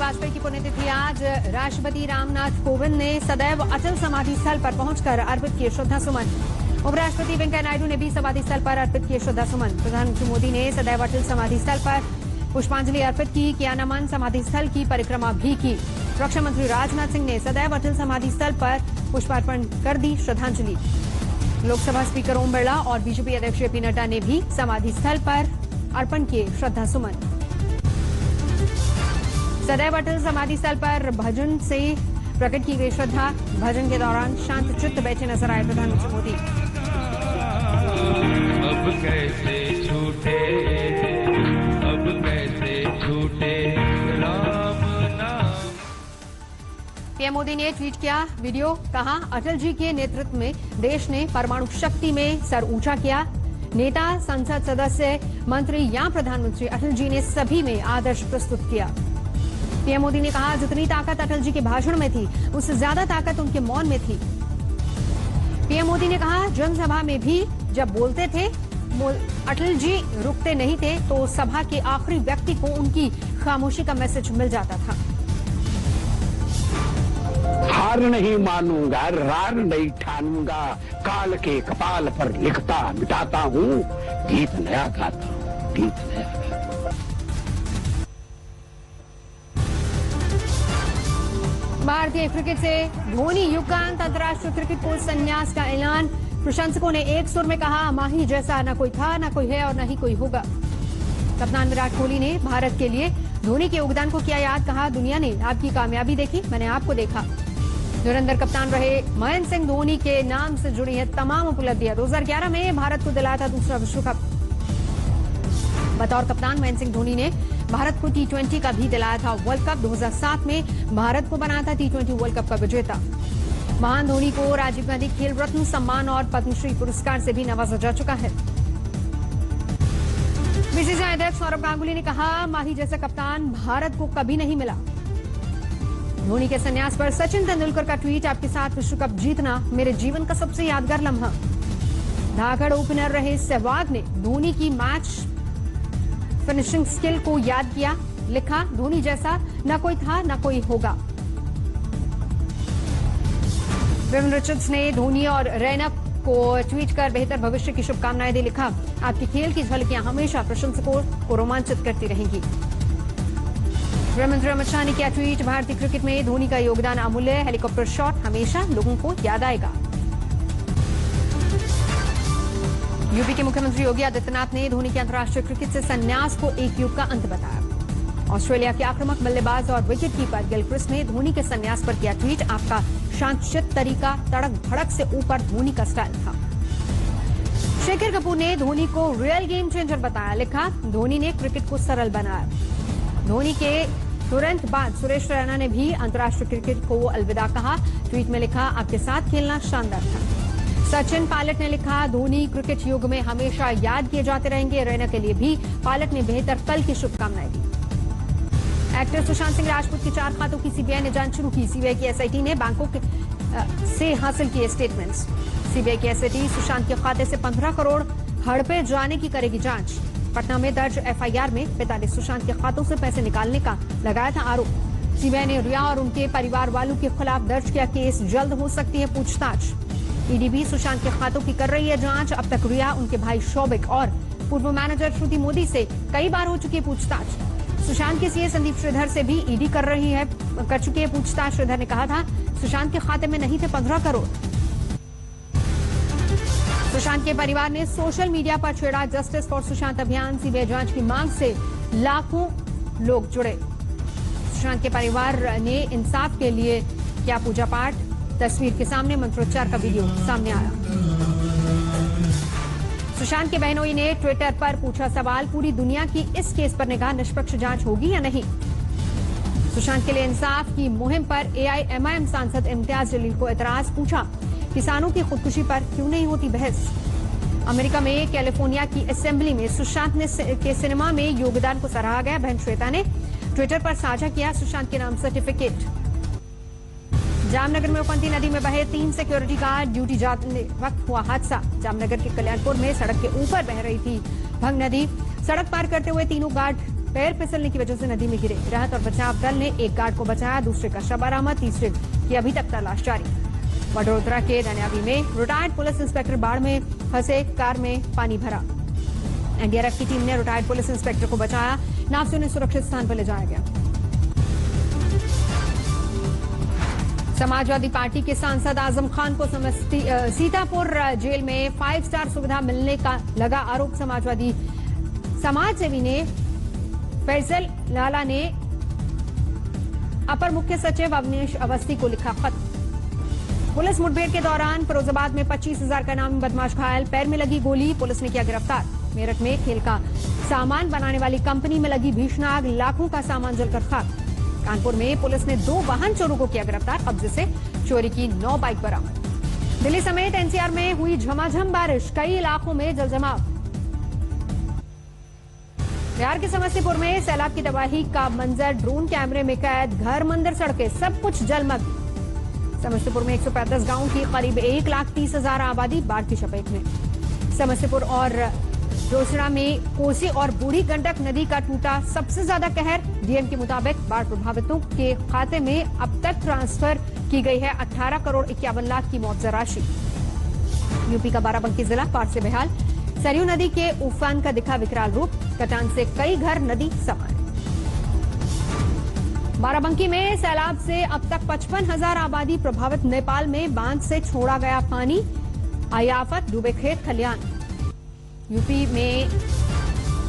वाजपेयी की पुण्यतिथि आज। राष्ट्रपति रामनाथ कोविंद ने सदैव अटल समाधि स्थल पर पहुंचकर अर्पित किए श्रद्धा सुमन। उपराष्ट्रपति वेंकैया नायडू ने भी समाधि स्थल पर अर्पित किए श्रद्धा सुमन। प्रधानमंत्री मोदी ने सदैव अटल समाधि स्थल पर पुष्पांजलि अर्पित की, किया नमन, समाधि स्थल की परिक्रमा भी की। रक्षा मंत्री राजनाथ सिंह ने सदैव अटल समाधि स्थल पर पुष्पार्पण कर दी श्रद्धांजलि। लोकसभा स्पीकर ओम बिरला और बीजेपी अध्यक्ष जेपी नड्डा ने भी समाधि स्थल पर अर्पण किए श्रद्धा सुमन। सदैव अटल समाधि स्थल पर भजन से प्रकट की गई श्रद्धा। भजन के दौरान शांत चित्त बैठे नजर आए प्रधानमंत्री मोदी। अब कैसे छूटे राम नाम। पीएम मोदी ने ट्वीट किया वीडियो, कहा अटल जी के नेतृत्व में देश ने परमाणु शक्ति में सर ऊंचा किया। नेता, संसद सदस्य, मंत्री या प्रधानमंत्री, अटल जी ने सभी में आदर्श प्रस्तुत किया। पीएम मोदी ने कहा जितनी ताकत अटल जी के भाषण में थी उससे ज्यादा ताकत उनके मौन में थी। पीएम मोदी ने कहा जनसभा में भी जब बोलते थे अटल जी रुकते नहीं थे तो सभा के आखिरी व्यक्ति को उनकी खामोशी का मैसेज मिल जाता था। हार नहीं मानूंगा, रार नहीं ठानूंगा, काल के कपाल पर लिखता मिटाता हूँ, गीत नया गाता हूँ, गीत नया गाता। भारतीय क्रिकेट से धोनी युग का अंत, अंतर्राष्ट्रीय क्रिकेट को संन्यास का ऐलान। प्रशंसकों ने एक सुर में कहा माही जैसा न कोई था, न कोई है और न ही कोई होगा। कप्तान विराट कोहली ने भारत के लिए धोनी के योगदान को किया याद, कहा दुनिया ने आपकी कामयाबी देखी, मैंने आपको देखा। धुरंधर कप्तान रहे महेंद्र सिंह धोनी के नाम से जुड़ी है तमाम उपलब्धियां। 2011 में भारत को दिलाया था दूसरा विश्व कप। बतौर कप्तान महेंद्र सिंह धोनी ने भारत को T20 का भी दिलाया था वर्ल्ड कप। 2007 में भारत को बनाया था T20 वर्ल्ड कप का विजेता। महान धोनी को राजीव गांधी खेल रत्न सम्मान और पद्मश्री पुरस्कार से भी नवाजा जा चुका है। बीसीसीआई अध्यक्ष सौरव गांगुली ने कहा माही जैसा कप्तान भारत को कभी नहीं मिला। धोनी के संन्यास पर सचिन तेंदुलकर का ट्वीट, आपके साथ विश्व कप जीतना मेरे जीवन का सबसे यादगार लम्हा। धाकड़ ओपनर रहे सहवाग ने धोनी की मैच फिनिशिंग स्किल को याद किया, लिखा धोनी जैसा न कोई था न कोई होगा। विविन रिचर्ड्स ने धोनी और रैनअप को ट्वीट कर बेहतर भविष्य की शुभकामनाएं दी, लिखा आपकी खेल की झलकियां हमेशा प्रशंसकों को रोमांचित करती रहेंगी। गृहमंत्री अमित शाह ने किया ट्वीट, भारतीय क्रिकेट में धोनी का योगदान अमूल्य है, हेलीकॉप्टर शॉट हमेशा लोगों को याद आएगा। यूपी के मुख्यमंत्री योगी आदित्यनाथ ने धोनी के अंतर्राष्ट्रीय क्रिकेट से संन्यास को एक युग का अंत बताया। ऑस्ट्रेलिया के आक्रामक बल्लेबाज और विकेट कीपर गिलक्रिस्ट ने धोनी के संन्यास पर किया ट्वीट, आपका शांतचित्त तरीका तड़क भड़क से ऊपर धोनी का स्टाइल था। शेखर कपूर ने धोनी को रियल गेम चेंजर बताया, लिखा धोनी ने क्रिकेट को सरल बनाया। धोनी के तुरंत बाद सुरेश रैना ने भी अंतर्राष्ट्रीय क्रिकेट को अलविदा कहा। ट्वीट में लिखा आपके साथ खेलना शानदार था। सचिन पायलट ने लिखा धोनी क्रिकेट युग में हमेशा याद किए जाते रहेंगे। रैना के लिए भी पायलट ने बेहतर कल की शुभकामनाएं दी। एक्टर सुशांत सिंह राजपूत के 4 खातों की सीबीआई ने जांच शुरू की। सीबीआई की एसआईटी ने बैंकों से हासिल किए स्टेटमेंट्स। सीबीआई की एसआईटी सुशांत के खाते से 15 करोड़ हड़पे जाने की करेगी जांच। पटना में दर्ज एफआईआर में पिता ने सुशांत के खातों से पैसे निकालने का लगाया था आरोप। सीबीआई ने रिया और उनके परिवार वालों के खिलाफ दर्ज किया केस, जल्द हो सकती है पूछताछ। ईडी भी सुशांत के खातों की कर रही है जांच। अब तक रिया, उनके भाई शौबिक और पूर्व मैनेजर श्रुति मोदी से कई बार हो चुकी है पूछताछ। सुशांत के सीए संदीप श्रीधर से भी ईडी कर चुकी है पूछताछ। श्रीधर ने कहा था सुशांत के खाते में नहीं थे 15 करोड़। सुशांत के परिवार ने सोशल मीडिया पर छेड़ा जस्टिस फॉर सुशांत अभियान। सीबीआई जांच की मांग से लाखों लोग जुड़े। सुशांत के परिवार ने इंसाफ के लिए किया पूजा पाठ। तस्वीर के सामने मंत्रोच्चार का वीडियो सामने आया। सुशांत के बहनोई ने ट्विटर पर पूछा सवाल, पूरी दुनिया की इस केस पर निगाह, निष्पक्ष जांच होगी या नहीं। सुशांत के लिए इंसाफ की मुहिम पर एआईएमआईएम सांसद इम्तियाज जलील को एतराज, पूछा किसानों की खुदकुशी पर क्यों नहीं होती बहस। अमेरिका में कैलिफोर्निया की असेंबली में सुशांत के सिनेमा में योगदान को सराहा गया। बहन श्वेता ने ट्विटर पर साझा किया सुशांत के नाम सर्टिफिकेट। जामनगर में उपंती नदी में बहे 3 सिक्योरिटी गार्ड, ड्यूटी जाते वक्त हुआ हादसा। जामनगर के कल्याणपुर में सड़क के ऊपर बह रही थी भंग नदी। सड़क पार करते हुए तीनों गार्ड पैर फिसलने की वजह से नदी में गिरे। राहत और बचाव दल ने एक गार्ड को बचाया, दूसरे का शव बरामद, तीसरे की अभी तक तलाश जारी। वडोदरा के दनियावी में रिटायर्ड पुलिस इंस्पेक्टर बाढ़ में फंसे, कार में पानी भरा। एनडीआरएफ की टीम ने रिटायर्ड पुलिस इंस्पेक्टर को बचाया, नाव से उन्हें सुरक्षित स्थान पर ले जाया गया। समाजवादी पार्टी के सांसद आजम खान को सीतापुर जेल में 5 स्टार सुविधा मिलने का लगा आरोप। समाजवादी समाज सेवी ने फैजल लाला ने अपर मुख्य सचिव अवनीश अवस्थी को लिखा खत। पुलिस मुठभेड़ के दौरान फिरोजाबाद में 25,000 का नामी बदमाश घायल, पैर में लगी गोली, पुलिस ने किया गिरफ्तार। मेरठ में खेल का सामान बनाने वाली कंपनी में लगी भीषण आग, लाखों का सामान जलकर खाक। कानपुर में पुलिस ने 2 वाहन चोरों को किया गिरफ्तार, कब्जे से चोरी की 9 बाइक बरामद। दिल्ली समेत एनसीआर में हुई झमाझम बारिश, कई इलाकों में जलजमाव। बिहार के समस्तीपुर में सैलाब की तबाही का मंजर ड्रोन कैमरे में कैद, घर, मंदिर, सड़कें सब कुछ जलमग्न। समस्तीपुर में 135 गांवों की करीब 1,30,000 आबादी बाढ़ की चपेट में। समस्तीपुर और रोसड़ा में कोसी और बूढ़ी गंडक नदी का टूटा सबसे ज्यादा कहर। डीएम के मुताबिक बाढ़ प्रभावितों के खाते में अब तक ट्रांसफर की गई है 18 करोड़ 51 लाख की मुआवजा राशि। यूपी का बाराबंकी जिला बाढ़ से बेहाल, सरयू नदी के उफान का दिखा विकराल रूप, कटान से कई घर नदी समाये। बाराबंकी में सैलाब से अब तक 55,000 आबादी प्रभावित। नेपाल में बांध से छोड़ा गया पानी, आई आफत, डूबे खेत खलिहान। यूपी में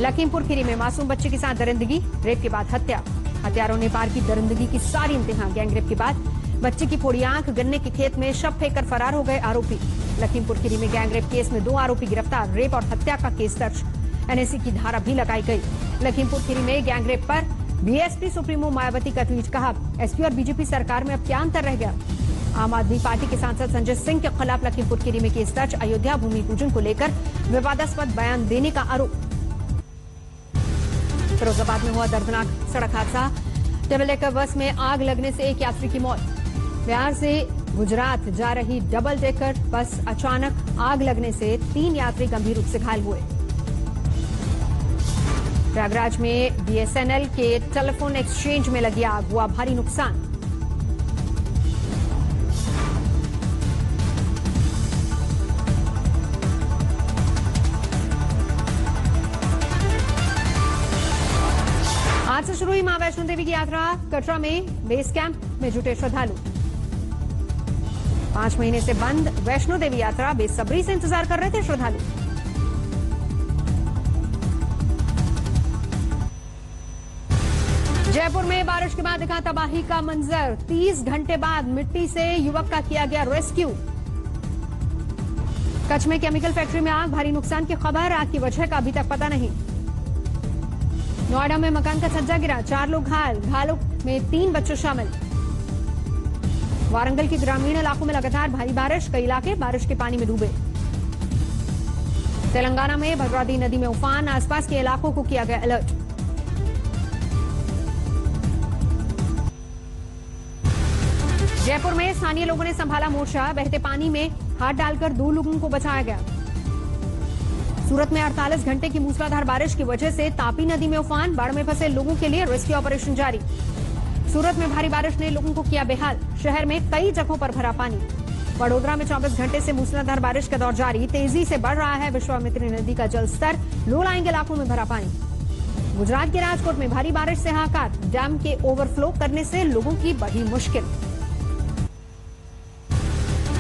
लखीमपुर खीरी में मासूम बच्चे के साथ दरिंदगी, रेप के बाद हत्या। हत्यारों ने पार की दरिंदगी की सारी इंतहा। गैंगरेप के बाद बच्चे की फोड़ी आंख, गन्ने के खेत में शव फेंककर फरार हो गए आरोपी। लखीमपुर खीरी में गैंगरेप केस में 2 आरोपी गिरफ्तार, रेप और हत्या का केस दर्ज, एनएससी की धारा भी लगाई गई। लखीमपुर खीरी में गैंगरेप पर बीएसपी सुप्रीमो मायावती का ट्वीट, कहा एसपी और बीजेपी सरकार में अब क्या अंतर रह गया। आम आदमी पार्टी के सांसद संजय सिंह के खिलाफ लखीमपुर खीरी में केस दर्ज, अयोध्या भूमि पूजन को लेकर विवादास्पद बयान देने का आरोप। फिरोजाबाद में हुआ दर्दनाक सड़क हादसा, डबल डेकर बस में आग लगने से एक यात्री की मौत। बिहार से गुजरात जा रही डबल डेकर बस अचानक आग लगने से 3 यात्री गंभीर रूप से घायल हुए। प्रयागराज में बीएसएनएल के टेलीफोन एक्सचेंज में लगी आग, हुआ भारी नुकसान। आज से शुरू हुई मां वैष्णो देवी की यात्रा। कटरा में बेस कैंप में जुटे श्रद्धालु। 5 महीने से बंद वैष्णो देवी यात्रा, बेसब्री से इंतजार कर रहे थे श्रद्धालु। जयपुर में बारिश के बाद दिखा तबाही का मंजर, 30 घंटे बाद मिट्टी से युवक का किया गया रेस्क्यू। कच्छ में केमिकल फैक्ट्री में आग, भारी नुकसान की खबर, आग की वजह का अभी तक पता नहीं। नोएडा में मकान का छज्जा गिरा, 4 लोग घायल, घायलों में 3 बच्चे शामिल। वारंगल के ग्रामीण इलाकों में लगातार भारी बारिश, कई इलाके बारिश के पानी में डूबे। तेलंगाना में भद्रावती नदी में उफान, आसपास के इलाकों को किया गया अलर्ट। जयपुर में स्थानीय लोगों ने संभाला मोर्चा, बहते पानी में हाथ डालकर 2 लोगों को बचाया गया। सूरत में 48 घंटे की मूसलाधार बारिश की वजह से तापी नदी में उफान, बाढ़ में फंसे लोगों के लिए रेस्क्यू ऑपरेशन जारी। सूरत में भारी बारिश ने लोगों को किया बेहाल, शहर में कई जगहों पर भरा पानी। वडोदरा में 24 घंटे से मूसलाधार बारिश का दौर जारी, तेजी से बढ़ रहा है विश्वामित्री नदी का जलस्तर, लो लाइंग इलाकों में भरा पानी। गुजरात के राजकोट में भारी बारिश से हाहाकार, डैम के ओवरफ्लो करने से लोगों की बढ़ी मुश्किल।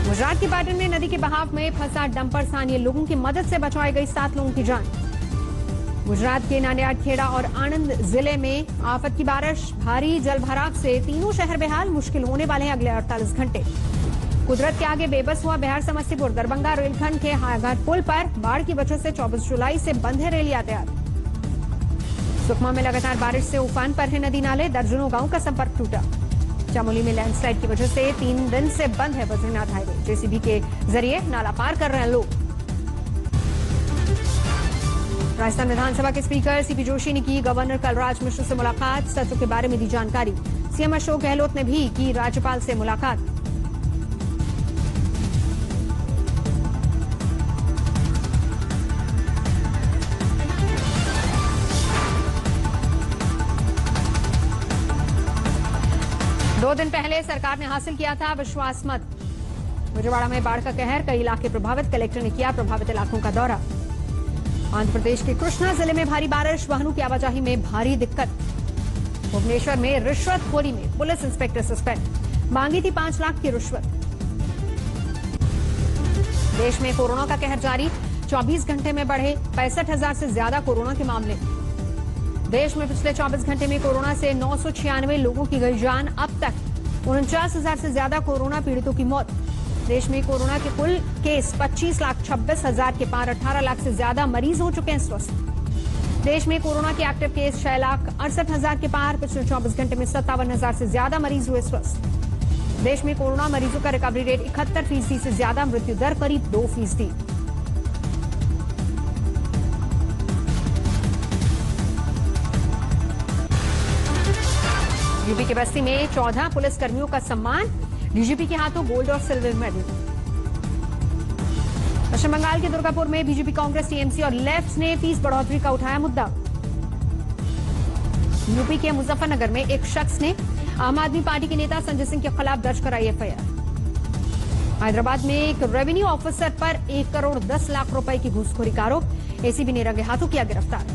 गुजरात के पाटन में नदी के बहाव में फंसा डंपर, स्थानीय लोगों की मदद से बचाई गई 7 लोगों की जान। गुजरात के नांदेड़, खेड़ा और आणंद जिले में आफत की बारिश, भारी जलभराव से तीनों शहर बेहाल, मुश्किल होने वाले हैं अगले 48 घंटे। कुदरत के आगे बेबस हुआ बिहार समस्तीपुर दरभंगा रेलखंड के हायाघाट पुल पर, बाढ़ की वजह से 24 जुलाई से बंद है रेल यातायात। सुकमा में लगातार बारिश से उफान पर है नदी नाले, दर्जनों गांव का संपर्क टूटा। चमोली में लैंडस्लाइड की वजह से 3 दिन से बंद है बद्रीनाथ हाईवे, जेसीबी के जरिए नाला पार कर रहे हैं लोग। राजस्थान विधानसभा के स्पीकर सीपी जोशी ने की गवर्नर कलराज मिश्र से मुलाकात, सत्र के बारे में दी जानकारी। सीएम अशोक गहलोत ने भी की राज्यपाल से मुलाकात। 2 दिन पहले सरकार ने हासिल किया था विश्वास मत। विजयवाड़ा में बाढ़ का कहर, कई इलाके प्रभावित, कलेक्टर ने किया प्रभावित इलाकों का दौरा। आंध्र प्रदेश के कृष्णा जिले में भारी बारिश, वाहनों की आवाजाही में भारी दिक्कत। भुवनेश्वर में रिश्वतखोरी में पुलिस इंस्पेक्टर सस्पेंड, मांगी थी 5 लाख की रिश्वत। देश में कोरोना का कहर जारी, 24 घंटे में बढ़े 65,000 से ज्यादा कोरोना के मामले। देश में पिछले 24 घंटे में कोरोना से 996 लोगों की गई जान। अब तक 49,000 से ज्यादा कोरोना पीड़ितों की मौत। देश में कोरोना के कुल केस 25,26,000 के पार, 18 लाख से ज्यादा मरीज हो चुके हैं स्वस्थ। देश में कोरोना के एक्टिव केस 6,68,000 के पार, पिछले 24 घंटे में 57,000 से ज्यादा मरीज हुए स्वस्थ। देश में कोरोना मरीजों का रिकवरी रेट 71% से ज्यादा, मृत्यु दर करीब 2%। यूपी के बस्ती में 14 पुलिसकर्मियों का सम्मान, डीजीपी के हाथों गोल्ड और सिल्वर मेडल। पश्चिम बंगाल के दुर्गापुर में बीजेपी, कांग्रेस, टीएमसी और लेफ्ट ने फीस बढ़ोतरी का उठाया मुद्दा। यूपी के मुजफ्फरनगर में एक शख्स ने आम आदमी पार्टी के नेता संजय सिंह के खिलाफ दर्ज कराई एफआईआर। हैदराबाद में एक रेवेन्यू ऑफिसर पर 1 करोड़ 10 लाख रुपए की घूसखोरी का आरोप, एसीबी ने रंगे हाथों किया गिरफ्तार।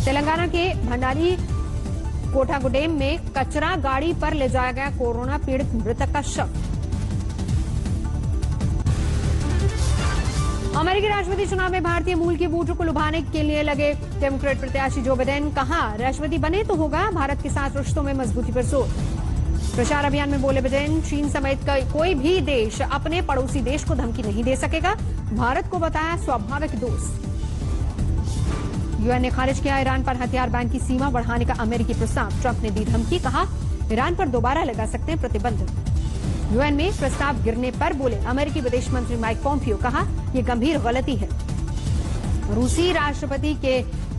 तेलंगाना के भंडारी कोठागुडेम में कचरा गाड़ी पर ले जाया गया कोरोना पीड़ित मृतक का शव। अमेरिकी राष्ट्रपति चुनाव में भारतीय मूल के वोटरों को लुभाने के लिए लगे डेमोक्रेट प्रत्याशी जो बाइडेन, कहा राष्ट्रपति बने तो होगा भारत के साथ रिश्तों में मजबूती पर जोर। प्रचार अभियान में बोले बाइडेन, चीन समेत कोई भी देश अपने पड़ोसी देश को धमकी नहीं दे सकेगा, भारत को बताया स्वाभाविक दोस्त। यूएन ने खारिज किया ईरान पर हथियार बैन की सीमा बढ़ाने का अमेरिकी प्रस्ताव, ट्रंप ने दी धमकी, कहा ईरान पर दोबारा लगा सकते हैं प्रतिबंध। यूएन में प्रस्ताव गिरने पर बोले अमेरिकी विदेश मंत्री माइक पॉम्पियो, कहा यह गंभीर गलती है। रूसी राष्ट्रपति के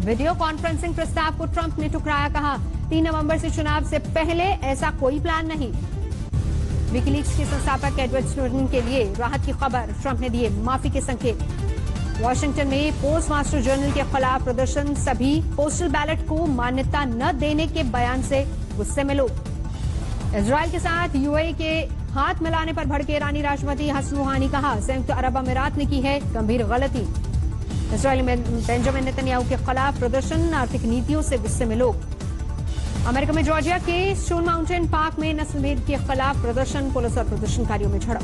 वीडियो कॉन्फ्रेंसिंग प्रस्ताव को ट्रंप ने ठुकराया, कहा 3 नवंबर से चुनाव से पहले ऐसा कोई प्लान नहीं। विकीलीक्स के संस्थापक एडवर्ड स्नोडेन के लिए राहत की खबर, ट्रंप ने दिए माफी के संकेत। वॉशिंगटन में पोस्ट मास्टर जर्नल के खिलाफ प्रदर्शन, सभी पोस्टल बैलेट को मान्यता न देने के बयान से गुस्से में लोग। इजरायल के साथ यूएई के हाथ मिलाने पर भड़के ईरानी राष्ट्रपति हसन रूहानी, कहा संयुक्त अरब अमीरात ने की है गंभीर गलती। इजरायल में बेंजामिन नेतन्याहू के खिलाफ प्रदर्शन, आर्थिक नीतियों से गुस्से में लोग। अमेरिका में जॉर्जिया के स्टोन माउंटेन पार्क में नस्लभेद के खिलाफ प्रदर्शन, पुलिस और प्रदर्शनकारियों में झड़प।